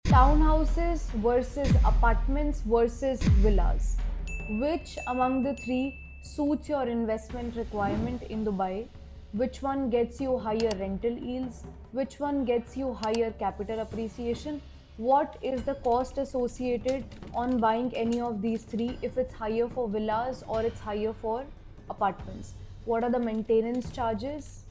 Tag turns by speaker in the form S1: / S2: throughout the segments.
S1: Townhouses versus apartments versus villas. Which among the three suits your investment requirement in Dubai? Which one gets you higher rental yields? Which one gets you higher capital appreciation? What is the cost associated on buying any of these three, if it's higher for villas or it's higher for apartments? What are the maintenance charges?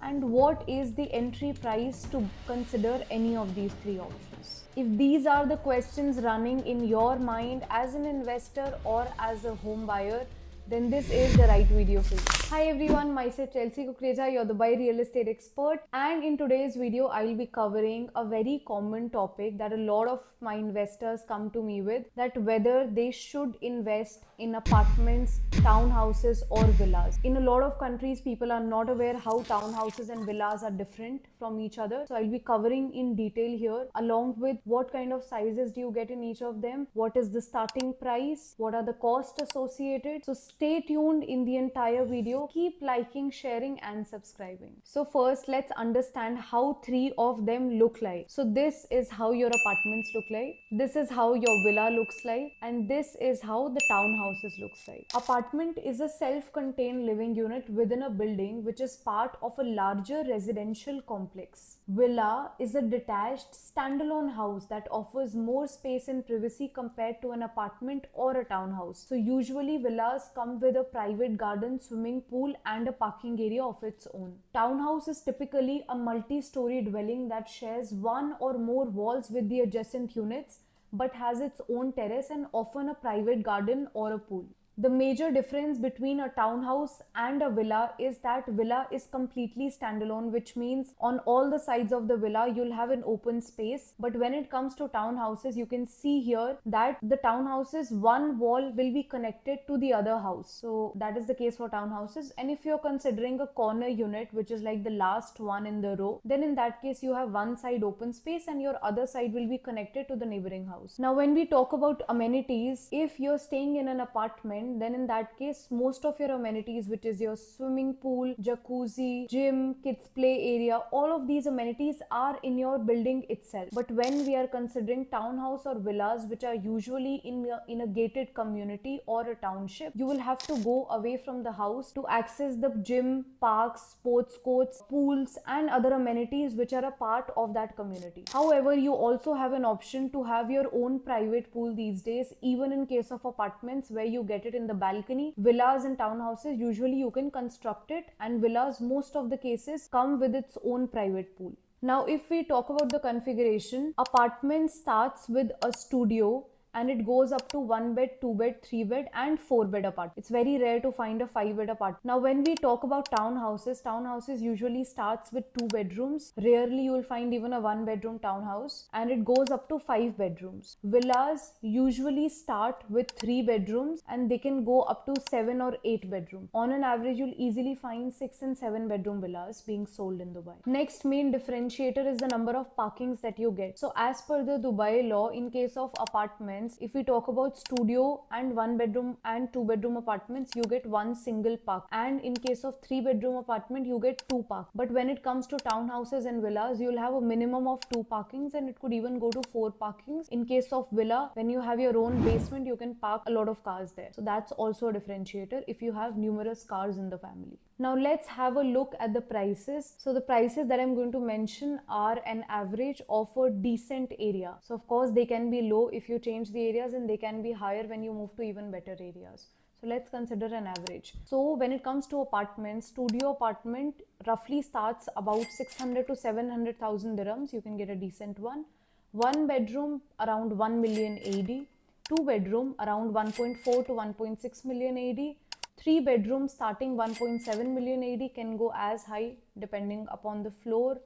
S1: And what is the entry price to consider any of these three options? If these are the questions running in your mind as an investor or as a home buyer, then this is the right video for you. Hi everyone, myself Chelsea Kukreja, your Dubai real estate expert, and in today's video I'll be covering a very common topic that a lot of my investors come to me with, that whether they should invest in apartments, townhouses or villas. In a lot of countries, people are not aware how townhouses and villas are different from each other. So I'll be covering in detail here, along with what kind of sizes do you get in each of them, what is the starting price, what are the costs associated. So stay tuned in the entire video. Keep liking, sharing and subscribing. So first, let's understand how three of them look like. So this is how your apartments look like, this is how your villa looks like, and this is how the townhouses looks like. Apartment is a self-contained living unit within a building which is part of a larger residential complex. Villa is a detached standalone house that offers more space and privacy compared to an apartment or a townhouse. So usually villas come with a private garden, swimming pool and a parking area of its own. Townhouse is typically a multi-story dwelling that shares one or more walls with the adjacent units but has its own terrace and often a private garden or a pool. The major difference between a townhouse and a villa is that villa is completely standalone, which means on all the sides of the villa you'll have an open space. But when it comes to townhouses, you can see here that the townhouses, one wall will be connected to the other house. So that is the case for townhouses. And if you're considering a corner unit, which is like the last one in the row, then in that case you have one side open space and your other side will be connected to the neighboring house. Now when we talk about amenities, if you're staying in an apartment, then in that case most of your amenities, which is your swimming pool, jacuzzi, gym, kids play area, all of these amenities are in your building itself. But when we are considering townhouse or villas, which are usually in a gated community or a township, you will have to go away from the house to access the gym, parks, sports courts, pools and other amenities which are a part of that community. However, you also have an option to have your own private pool these days, even in case of apartments where you get it in the balcony. Villas and townhouses, usually you can construct it, and villas most of the cases come with its own private pool. Now if we talk about the configuration, apartment starts with a studio and it goes up to 1 bed, 2 bed, 3 bed and 4 bed apartment. It's very rare to find a 5 bed apartment. Now when we talk about townhouses usually starts with 2 bedrooms. Rarely you will find even a 1 bedroom townhouse, and it goes up to 5 bedrooms. Villas usually start with 3 bedrooms and they can go up to 7 or 8 bedroom. On an average, you'll easily find 6 and 7 bedroom villas being sold in Dubai. Next main differentiator is the number of parkings that you get. So as per the Dubai law, in case of apartments, if we talk about studio and 1 bedroom and 2 bedroom apartments, you get one single park, and in case of 3 bedroom apartment you get 2 park. But when it comes to townhouses and villas, you'll have a minimum of 2 parkings and it could even go to 4 parkings. In case of villa, when you have your own basement, you can park a lot of cars there. So that's also a differentiator if you have numerous cars in the family. Now let's have a look at the prices. So the prices that I'm going to mention are an average of a decent area. So of course they can be low if you change the areas, and they can be higher when you move to even better areas. So let's consider an average. So when it comes to apartments, studio apartment roughly starts about 600 to 700,000 dirhams. You can get a decent one. 1 bedroom around 1 million AD. 2 bedroom around 1.4 to 1.6 million AD. 3 bedrooms starting 1.7 million AD, can go as high depending upon the floor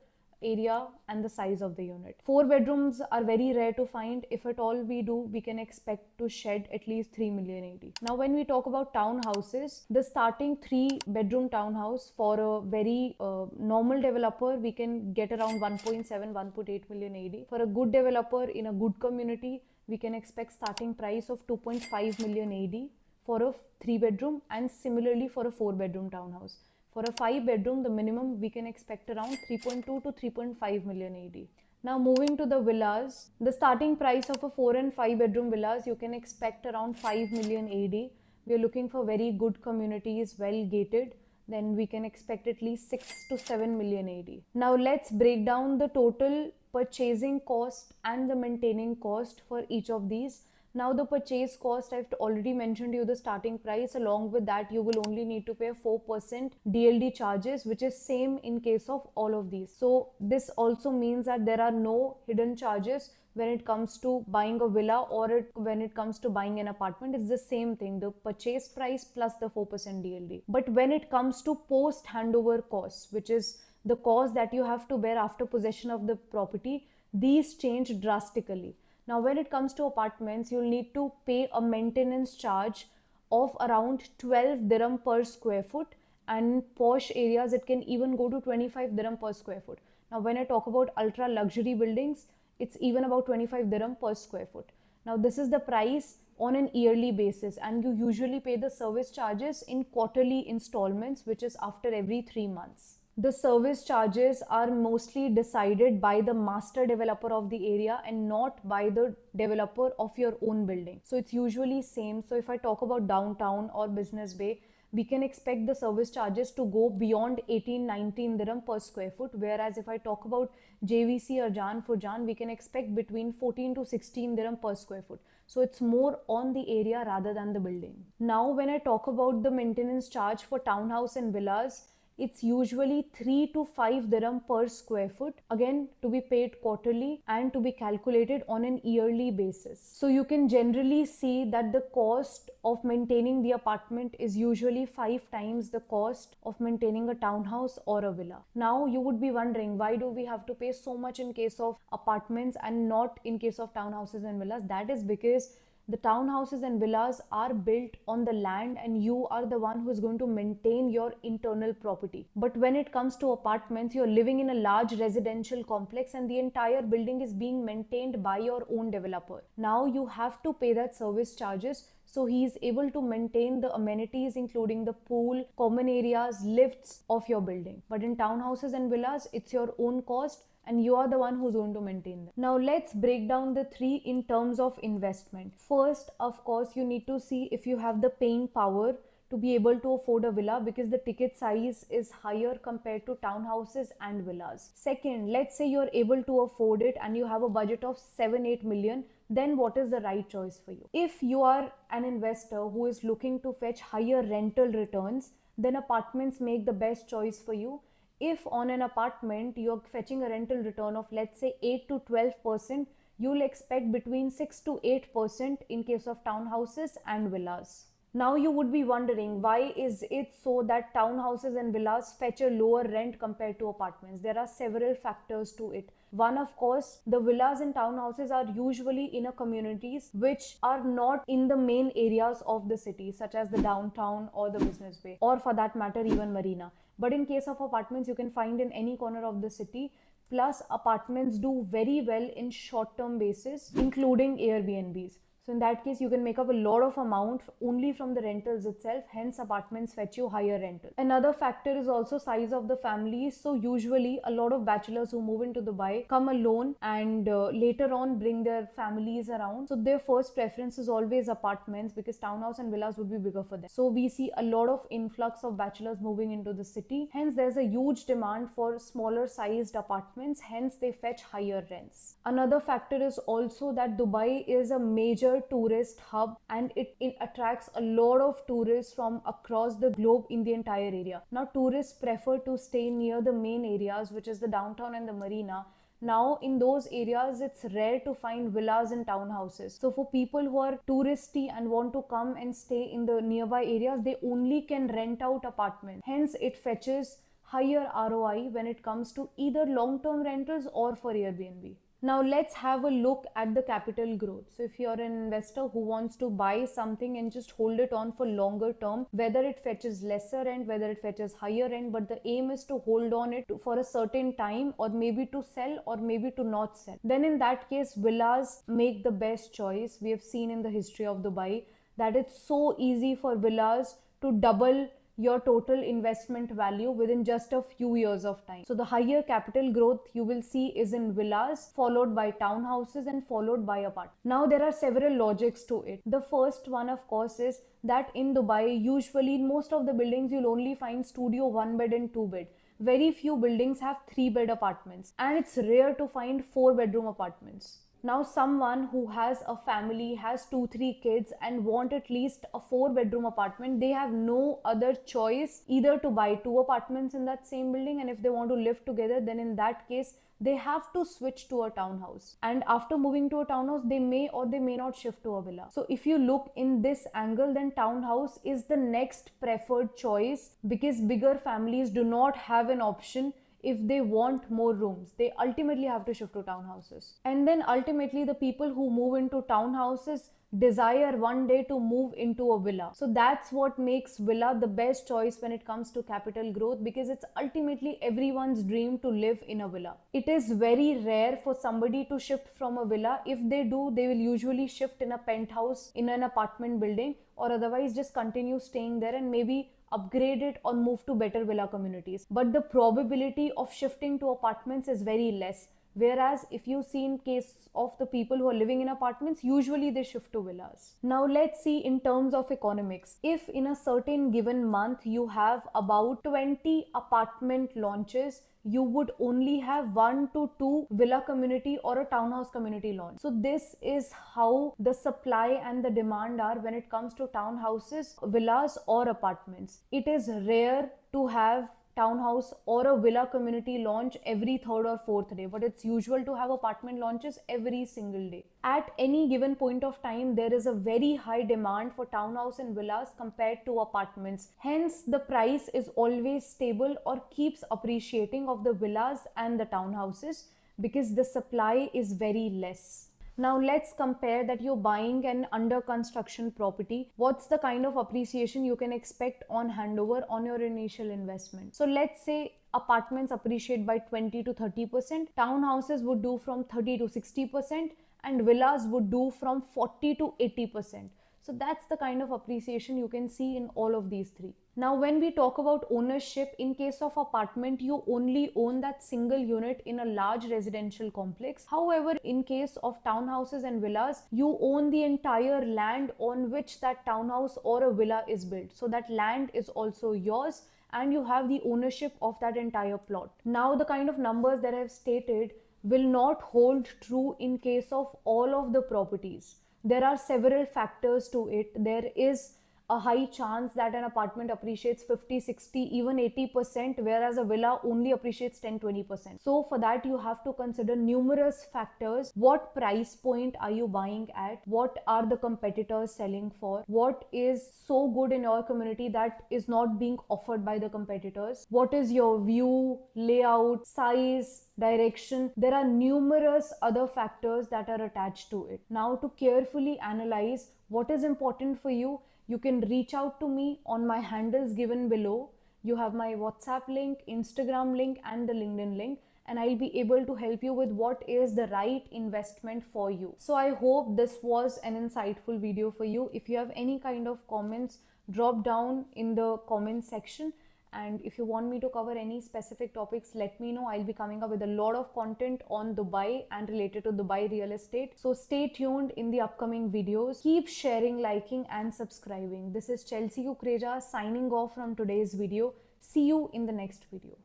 S1: area and the size of the unit. 4 bedrooms are very rare to find. If at all we do, we can expect to shed at least 3 million AD. Now when we talk about townhouses, the starting 3 bedroom townhouse for a very normal developer, we can get around 1.7 1.8 million AD. For a good developer in a good community, we can expect starting price of 2.5 million AD for a 3 bedroom, and similarly for a 4 bedroom townhouse. For a 5 bedroom, the minimum we can expect around 3.2 to 3.5 million AD. Now moving to the villas, the starting price of a 4 and 5 bedroom villas you can expect around 5 million AD. We are looking for very good communities, well gated, then we can expect at least 6 to 7 million AD. Now let's break down the total purchasing cost and the maintaining cost for each of these. Now the purchase cost, I've already mentioned you the starting price. Along with that, you will only need to pay 4% DLD charges, which is same in case of all of these. So this also means that there are no hidden charges when it comes to buying a villa or when it comes to buying an apartment. It's the same thing, the purchase price plus the 4% DLD. But when it comes to post handover costs, which is the cost that you have to bear after possession of the property, these change drastically. Now, when it comes to apartments, you'll need to pay a maintenance charge of around 12 dirham per square foot, and in posh areas, it can even go to 25 dirham per square foot. Now, when I talk about ultra luxury buildings, it's even about 25 dirham per square foot. Now, this is the price on an yearly basis, and you usually pay the service charges in quarterly installments, which is after every 3 months. The service charges are mostly decided by the master developer of the area and not by the developer of your own building. So it's usually same. So if I talk about downtown or Business Bay, we can expect the service charges to go beyond 18-19 dirham per square foot. Whereas if I talk about JVC or Jan for Jan, we can expect between 14 to 16 dirham per square foot. So it's more on the area rather than the building. Now, when I talk about the maintenance charge for townhouse and villas, it's usually 3 to 5 dirham per square foot, again to be paid quarterly and to be calculated on an yearly basis. So you can generally see that the cost of maintaining the apartment is usually 5 times the cost of maintaining a townhouse or a villa. Now you would be wondering, why do we have to pay so much in case of apartments and not in case of townhouses and villas? That is because the townhouses and villas are built on the land and you are the one who is going to maintain your internal property. But when it comes to apartments, you're living in a large residential complex and the entire building is being maintained by your own developer. Now you have to pay that service charges, so he is able to maintain the amenities including the pool, common areas, lifts of your building. But in townhouses and villas, it's your own cost and you are the one who's going to maintain them. Now let's break down the three in terms of investment. First, of course, you need to see if you have the paying power to be able to afford a villa, because the ticket size is higher compared to townhouses and villas. Second, let's say you're able to afford it and you have a budget of 7-8 million, then what is the right choice for you? If you are an investor who is looking to fetch higher rental returns, then apartments make the best choice for you. If on an apartment you're fetching a rental return of let's say 8 to 12%, you'll expect between 6 to 8% in case of townhouses and villas. Now you would be wondering, why is it so that townhouses and villas fetch a lower rent compared to apartments? There are several factors to it. One, of course, the villas and townhouses are usually in a communities which are not in the main areas of the city, such as the downtown or the Business Bay, or for that matter even Marina. But in case of apartments, you can find in any corner of the city. Plus, apartments do very well in short-term basis, including Airbnbs. So in that case, you can make up a lot of amount only from the rentals itself. Hence, apartments fetch you higher rental. Another factor is also size of the families. So usually, a lot of bachelors who move into Dubai come alone and later on bring their families around. So their first preference is always apartments, because townhouse and villas would be bigger for them. So we see a lot of influx of bachelors moving into the city. Hence, there's a huge demand for smaller sized apartments. Hence, they fetch higher rents. Another factor is also that Dubai is a major tourist hub and it attracts a lot of tourists from across the globe in the entire area. Now tourists prefer to stay near the main areas, which is the downtown and the Marina. Now in those areas, it's rare to find villas and townhouses. So for people who are touristy and want to come and stay in the nearby areas, they only can rent out apartments. Hence it fetches higher ROI when it comes to either long-term rentals or for Airbnb. Now let's have a look at the capital growth. So if you're an investor who wants to buy something and just hold it on for longer term, whether it fetches lesser rent, whether it fetches higher rent, but the aim is to hold on it for a certain time, or maybe to sell or maybe to not sell, then in that case villas make the best choice. We have seen in the history of Dubai that it's so easy for villas to double your total investment value within just a few years of time. So the higher capital growth you will see is in villas, followed by townhouses, and followed by apartments. Now there are several logics to it. The first one, of course, is that in Dubai, usually in most of the buildings, you'll only find studio 1 bed and 2 bed. Very few buildings have 3 bed apartments, and it's rare to find 4 bedroom apartments. Now someone who has a family, has 2 3 kids, and want at least a 4 bedroom apartment, they have no other choice either to buy 2 apartments in that same building, and if they want to live together, then in that case they have to switch to a townhouse, and after moving to a townhouse they may or they may not shift to a villa. So if you look in this angle, then townhouse is the next preferred choice, because bigger families do not have an option. If they want more rooms, they ultimately have to shift to townhouses. And then ultimately the people who move into townhouses desire one day to move into a villa. So that's what makes villa the best choice when it comes to capital growth, because it's ultimately everyone's dream to live in a villa. It is very rare for somebody to shift from a villa. If they do, they will usually shift in a penthouse in an apartment building, or otherwise just continue staying there and maybe upgrade it or move to better villa communities. But the probability of shifting to apartments is very less. Whereas if you see in case of the people who are living in apartments, usually they shift to villas. Now let's see in terms of economics. If in a certain given month you have about 20 apartment launches, you would only have 1 to 2 villa community or a townhouse community launch. So this is how the supply and the demand are when it comes to townhouses, villas or apartments. It is rare to have townhouse or a villa community launch every third or fourth day, but it's usual to have apartment launches every single day. At any given point of time, there is a very high demand for townhouse and villas compared to apartments. Hence, the price is always stable or keeps appreciating of the villas and the townhouses, because the supply is very less. Now let's compare that you're buying an under construction property. What's the kind of appreciation you can expect on handover on your initial investment? So let's say apartments appreciate by 20 to 30%, townhouses would do from 30 to 60%, and villas would do from 40 to 80%. So that's the kind of appreciation you can see in all of these three. Now, when we talk about ownership, in case of apartment, you only own that single unit in a large residential complex. However, in case of townhouses and villas, you own the entire land on which that townhouse or a villa is built. So that land is also yours, and you have the ownership of that entire plot. Now, the kind of numbers that I have stated will not hold true in case of all of the properties. There are several factors to it. There is a high chance that an apartment appreciates 50, 60, even 80%, whereas a villa only appreciates 10-20%. So for that, you have to consider numerous factors. What price point are you buying at? What are the competitors selling for? What is so good in your community that is not being offered by the competitors? What is your view, layout, size, direction? There are numerous other factors that are attached to it. Now, to carefully analyze what is important for you, you can reach out to me on my handles given below. You have my WhatsApp link, Instagram link, and the LinkedIn link, and I'll be able to help you with what is the right investment for you. So I hope this was an insightful video for you. If you have any kind of comments, drop down in the comment section. And if you want me to cover any specific topics, let me know. I'll be coming up with a lot of content on Dubai and related to Dubai real estate. So stay tuned in the upcoming videos. Keep sharing, liking, and subscribing. This is Chelsea Kukreja signing off from today's video. See you in the next video.